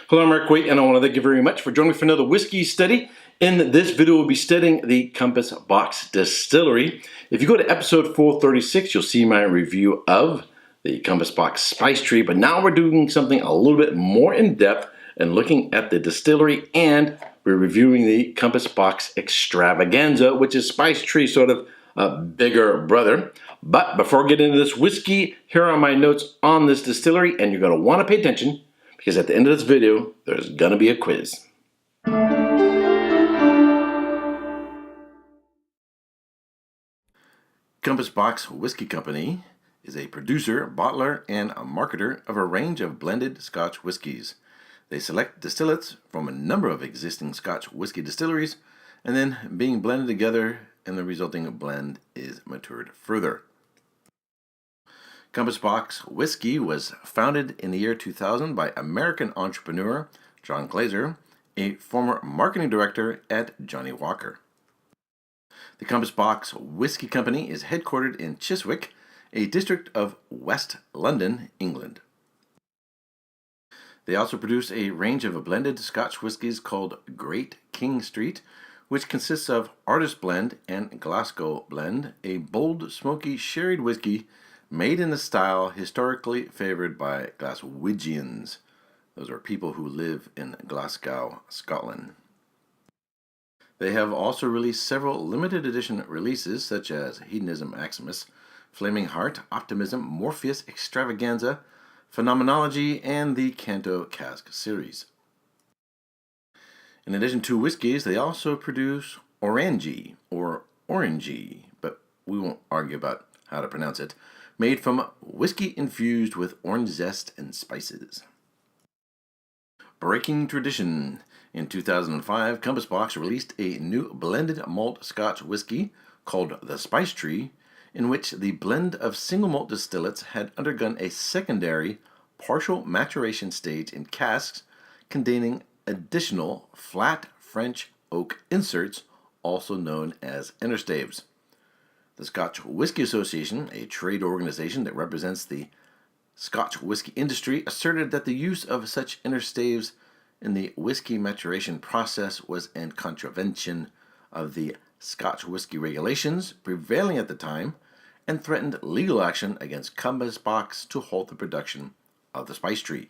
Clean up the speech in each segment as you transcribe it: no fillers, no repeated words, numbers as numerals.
Hello, I'm Erik, and I want to thank you very much for joining me for another whiskey study. In this video, we'll be studying the Compass Box Distillery. If you go to episode 436, you'll see my review of the Compass Box Spice Tree, but now we're doing something a little bit more in-depth and looking at the distillery, and we're reviewing the Compass Box Extravaganza, which is Spice Tree sort of a bigger brother. But before I get into this whiskey, here are my notes on this distillery, and you're going to want to pay attention because at the end of this video, there's going to be a quiz. Compass Box Whisky Company is a producer, bottler, and a marketer of a range of blended Scotch whiskies. They select distillates from a number of existing Scotch whiskey distilleries, and then being blended together, and the resulting blend is matured further. Compass Box Whisky was founded in the year 2000 by American entrepreneur John Glaser, a former marketing director at Johnnie Walker. The Compass Box Whisky Company is headquartered in Chiswick, a district of West London, England. They also produce a range of blended Scotch whiskies called Great King Street, which consists of Artist Blend and Glasgow Blend, a bold, smoky, sherried whiskey made in a style historically favored by Glaswegians. Those are people who live in Glasgow, Scotland. They have also released several limited edition releases such as Hedonism Maximus, Flaming Heart, Optimism, Morpheus Extravaganza, Phenomenology, and the Canto CASK series. In addition to whiskeys, they also produce Orangey, or Orangey, but we won't argue about how to pronounce it, made from whiskey infused with orange zest and spices. Breaking tradition. In 2005, Compass Box released a new blended malt Scotch whisky called the Spice Tree, in which the blend of single malt distillates had undergone a secondary partial maturation stage in casks containing additional flat French oak inserts, also known as interstaves. The Scotch Whisky Association, a trade organization that represents the Scotch whisky industry, asserted that the use of such interstaves in the whisky maturation process was in contravention of the Scotch whisky regulations prevailing at the time and threatened legal action against Compass Box to halt the production of the Spice Tree.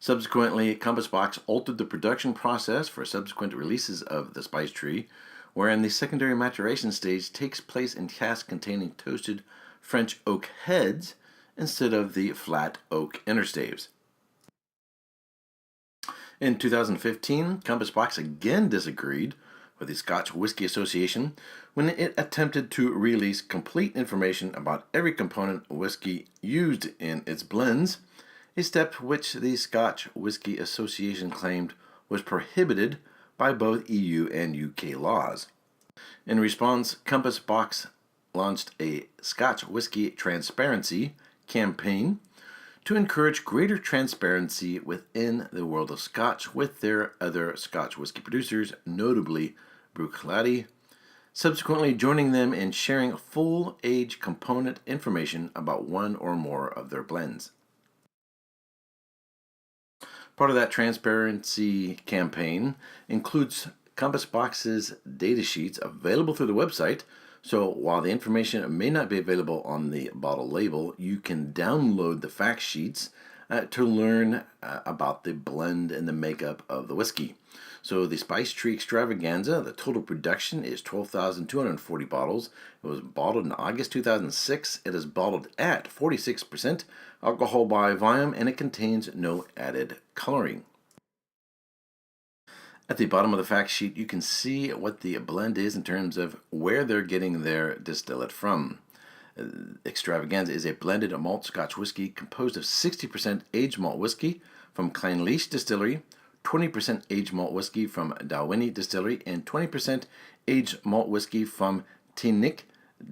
Subsequently, Compass Box altered the production process for subsequent releases of the Spice Tree, wherein the secondary maturation stage takes place in casks containing toasted French oak heads instead of the flat oak interstaves. In 2015, Compass Box again disagreed with the Scotch Whisky Association when it attempted to release complete information about every component of whiskey used in its blends, a step which the Scotch Whisky Association claimed was prohibited by both EU and UK laws. In response, Compass Box launched a Scotch Whisky Transparency campaign to encourage greater transparency within the world of Scotch with their other Scotch whisky producers, notably Bruichladdich, subsequently joining them in sharing full age component information about one or more of their blends. Part of that transparency campaign includes Compass Box's data sheets available through the website, so while the information may not be available on the bottle label, you can download the fact sheets to learn about the blend and the makeup of the whiskey. So the Spice Tree Extravaganza, the total production is 12,240 bottles. It was bottled in August 2006. It is bottled at 46% alcohol by volume, and it contains no added coloring. At the bottom of the fact sheet, you can see what the blend is in terms of where they're getting their distillate from. Extravaganza is a blended malt Scotch whisky composed of 60% aged malt whisky from Clynelish Distillery, 20% aged malt whisky from Dalwhinnie Distillery, and 20% aged malt whisky from Teaneck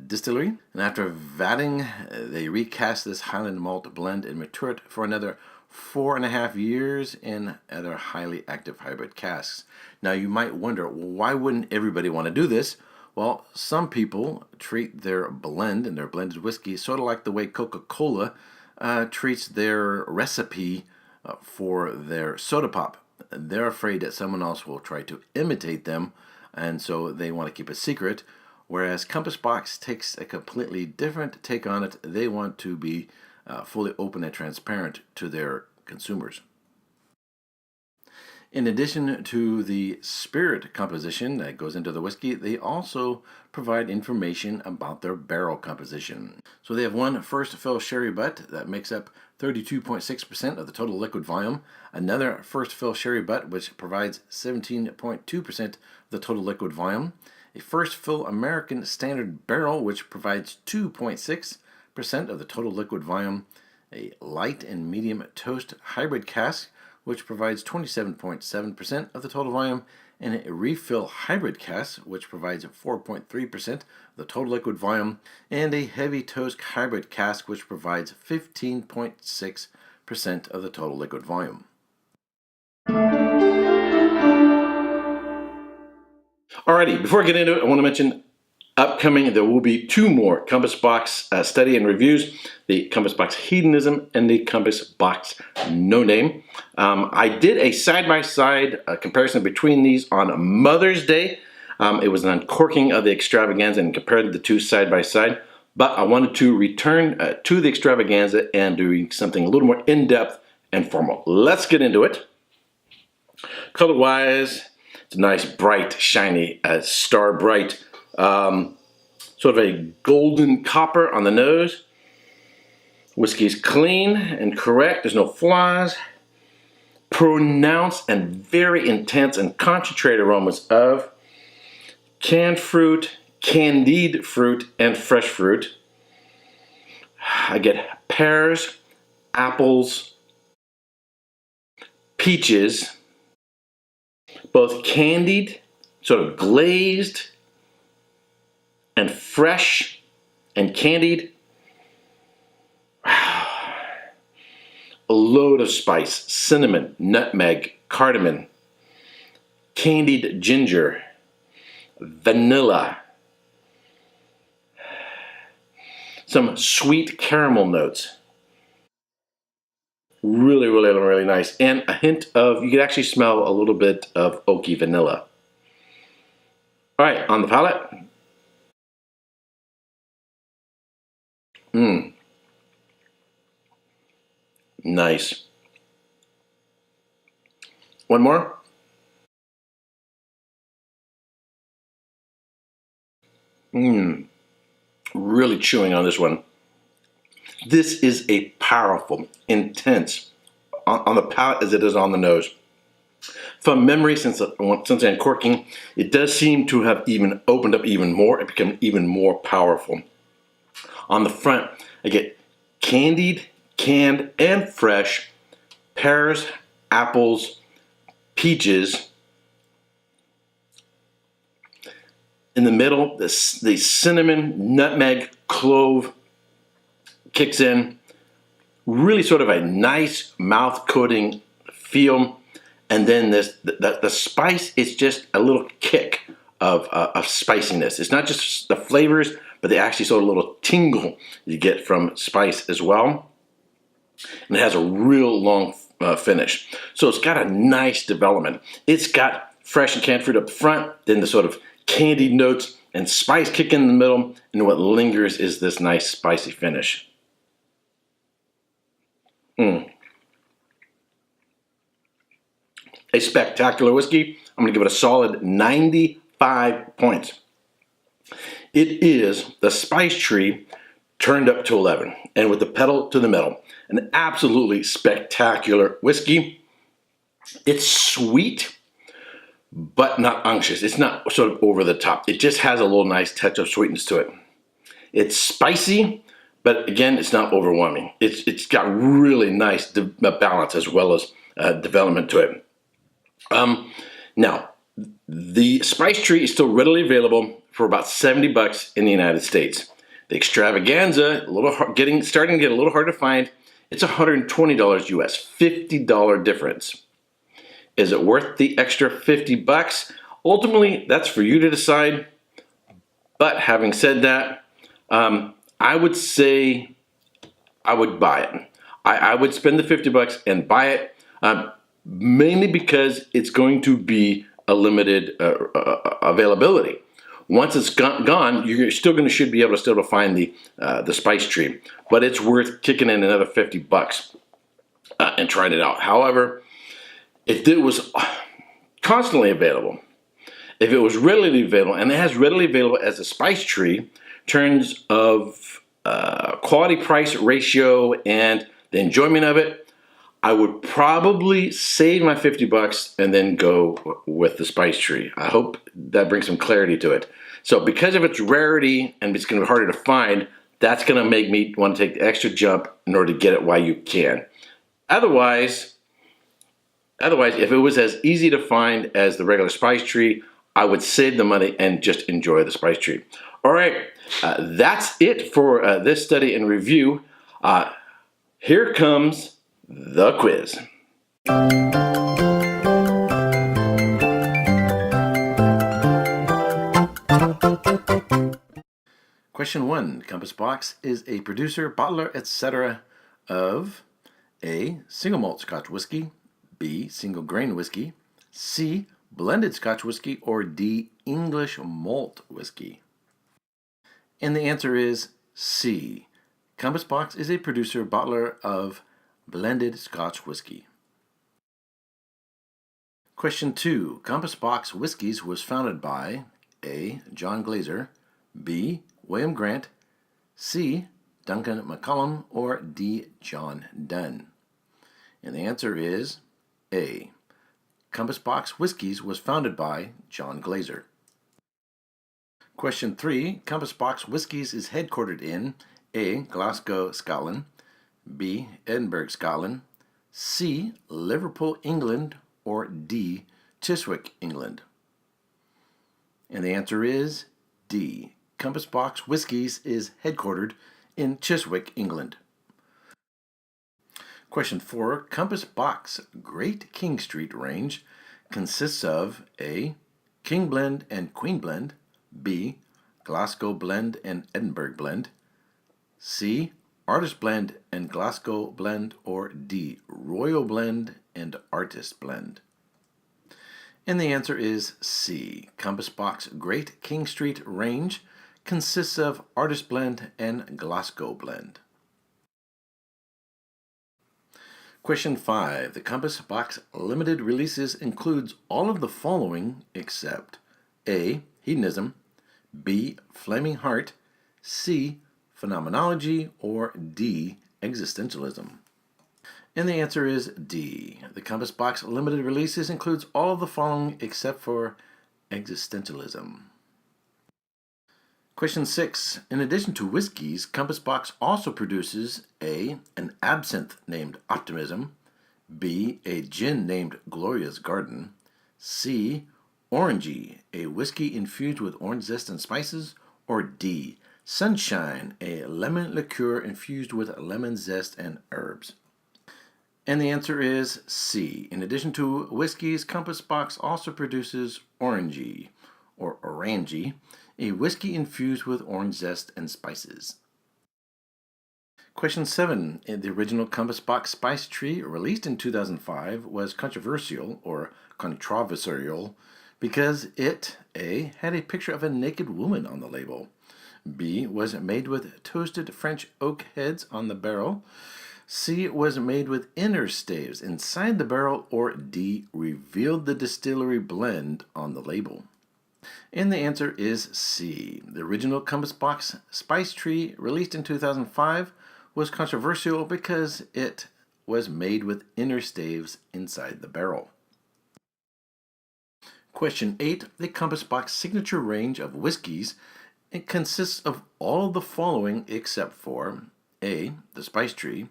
Distillery. And after vatting, they recast this Highland malt blend and mature it for another 4.5 years in other highly active hybrid casks. Now you might wonder, why wouldn't everybody want to do this? Well, some people treat their blend and their blended whiskey sort of like the way Coca-Cola treats their recipe for their soda pop. They're afraid that someone else will try to imitate them, and so they want to keep it secret. Whereas Compass Box takes a completely different take on it. They want to be fully open and transparent to their consumers. In addition to the spirit composition that goes into the whiskey, they also provide information about their barrel composition. So they have one first fill sherry butt that makes up 32.6% of the total liquid volume, another first fill sherry butt which provides 17.2% of the total liquid volume, a first fill American standard barrel which provides 2.6% of the total liquid volume, a light and medium toast hybrid cask which provides 27.7% of the total volume, and a refill hybrid cask, which provides 4.3% of the total liquid volume, and a heavy toast hybrid cask, which provides 15.6% of the total liquid volume. Alrighty, before I get into it, I want to mention upcoming, there will be two more Compass Box study and reviews, the Compass Box Hedonism and the Compass Box No Name. I did a side-by-side comparison between these on Mother's Day. It was an uncorking of the Extravaganza and compared the two side-by-side, but I wanted to return to the Extravaganza and doing something a little more in-depth and formal. Let's get into it. Color-wise, it's a nice, bright, shiny, star bright, sort of a golden copper on the nose. Whiskey's clean and correct. There's no flaws. Pronounced and very intense and concentrated aromas of canned fruit, candied fruit, and fresh fruit. I get pears, apples, peaches, both candied, sort of glazed, and fresh and candied. A load of spice, cinnamon, nutmeg, cardamom, candied ginger, vanilla, some sweet caramel notes. Really, really, really nice. And a hint of, you can actually smell a little bit of oaky vanilla. All right, on the palate. Nice. One more. Really chewing on this one. This is a powerful, intense, on the palate as it is on the nose. From memory, since uncorking, it does seem to have even opened up even more. It became even more powerful. On the front, I get candied, canned, and fresh pears, apples, peaches. In the middle, the cinnamon, nutmeg, clove kicks in. Really sort of a nice mouth-coating feel. And then the spice is just a little kick of spiciness. It's not just the flavors, but they actually sort of a little tingle you get from spice as well. And it has a real long finish. So it's got a nice development. It's got fresh and canned fruit up front, then the sort of candied notes and spice kick in the middle, and what lingers is this nice spicy finish. A spectacular whiskey. I'm going to give it a solid 95 points. It is the spice tree turned up to 11, and with the pedal to the metal. An absolutely spectacular whiskey. It's sweet, but not unctuous. It's not sort of over the top. It just has a little nice touch of sweetness to it. It's spicy, but again, it's not overwhelming. It's got really nice balance as well as development to it. Now, the spice tree is still readily available for about $70 in the United States. The Extravaganza, starting to get a little hard to find. It's $120 US, $50 difference. Is it worth the extra $50? Ultimately, that's for you to decide. But having said that, I would say I would buy it. I would spend the $50 and buy it. mainly because it's going to be a limited availability. Once it's gone, you're should be able to find the spice tree, but it's worth kicking in another $50 and trying it out. However, if it was constantly available, if it was readily available, and it has readily available as a spice tree, in terms of quality price ratio and the enjoyment of it, I would probably save my $50 and then go with the spice tree. I hope that brings some clarity to it. So because of its rarity and it's going to be harder to find, that's going to make me want to take the extra jump in order to get it while you can. Otherwise, if it was as easy to find as the regular spice tree, I would save the money and just enjoy the spice tree. All right, that's it for this study and review. Here comes the quiz. Question 1. Compass Box is a producer, bottler, etc. of A. Single malt Scotch whisky, B. Single grain whisky, C. Blended Scotch whisky, or D. English malt whisky. And the answer is C. Compass Box is a producer, bottler of blended Scotch whisky. Question 2. Compass Box Whiskies was founded by A. John Glaser, B. William Grant, C. Duncan McCullum, or D. John Dunn. And the answer is A. Compass Box Whiskies was founded by John Glaser. Question 3. Compass Box Whiskies is headquartered in A. Glasgow, Scotland, B. Edinburgh, Scotland, C. Liverpool, England, or D. Chiswick, England. And the answer is D. Compass Box Whiskies is headquartered in Chiswick, England. Question 4. Compass Box Great King Street range consists of A. King Blend and Queen Blend, B. Glasgow Blend and Edinburgh Blend, C. Artist Blend and Glasgow Blend, or D. Royal Blend and Artist Blend. And the answer is C. Compass Box Great King Street range consists of Artist Blend and Glasgow Blend. Question 5. The Compass Box limited releases includes all of the following except A. Hedonism, B. Flaming Heart, C. Phenomenology, or D. Existentialism. And the answer is D. The Compass Box limited releases includes all of the following except for Existentialism. Question 6. In addition to whiskeys, Compass Box also produces A. An absinthe named Optimism, B. A gin named Gloria's Garden, C. Orangey, a whiskey infused with orange zest and spices, or D. Sunshine, a lemon liqueur infused with lemon zest and herbs. And the answer is C. In addition to whiskeys, Compass Box also produces Orangey, or Orangey, a whiskey infused with orange zest and spices. Question 7. The original Compass Box Spice Tree, released in 2005, was controversial, or controversial, because it A. had a picture of a naked woman on the label, B. was made with toasted French oak heads on the barrel, C. was made with inner staves inside the barrel, or D. revealed the distillery blend on the label. And the answer is C. The original Compass Box Spice Tree, released in 2005, was controversial because it was made with inner staves inside the barrel. Question 8. The Compass Box signature range of whiskeys, it consists of all the following except for A. the Spice Tree,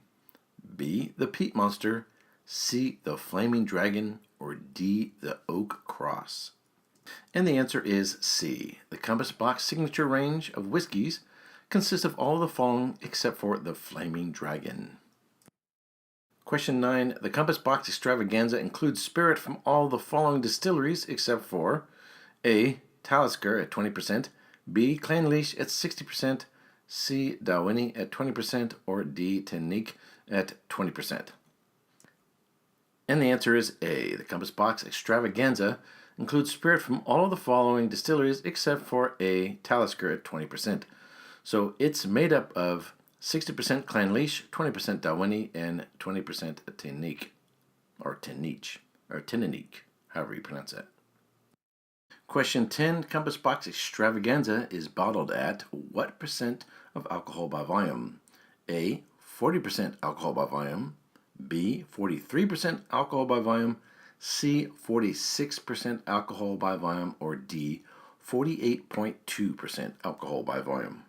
B. the Peat Monster, C. the Flaming Dragon, or D. the Oak Cross. And the answer is C. The Compass Box signature range of whiskeys consists of all the following except for the Flaming Dragon. Question 9. The Compass Box Extravaganza includes spirit from all the following distilleries except for A. Talisker at 20%, B. Clanleash at 60%, C. Dalwhinnie at 20%, or D. Tenique at 20%. And the answer is A. The Compass Box Extravaganza includes spirit from all of the following distilleries except for A. Talisker at 20%. So it's made up of 60% Clanleash, 20% Dalwhinnie, and 20% Tinnique, or Tinninique, however you pronounce that. Question 10. Compass Box Extravaganza is bottled at what percent of alcohol by volume? A. 40% alcohol by volume. B. 43% alcohol by volume. C. 46% alcohol by volume. Or D. 48.2% alcohol by volume.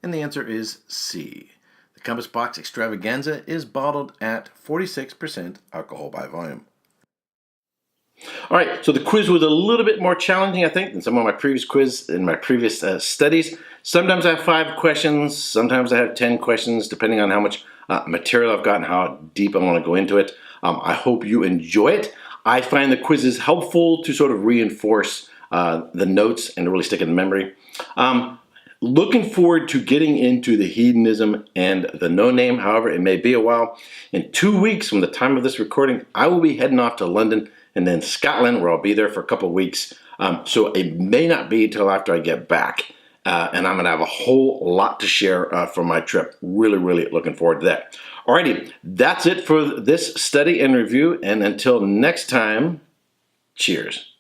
And the answer is C. The Compass Box Extravaganza is bottled at 46% alcohol by volume. All right, so the quiz was a little bit more challenging, I think, than some of my previous quiz in my previous studies. Sometimes I have 5 questions, sometimes I have 10 questions, depending on how much material I've got and how deep I want to go into it. I hope you enjoy it. I find the quizzes helpful to sort of reinforce the notes and to really stick in memory. Looking forward to getting into the hedonism and the no name. However, it may be a while. In 2 weeks from the time of this recording, I will be heading off to London and then Scotland, where I'll be there for a couple of weeks. So it may not be until after I get back. And I'm going to have a whole lot to share from my trip. Really, really looking forward to that. Alrighty, that's it for this study and review. And until next time, cheers.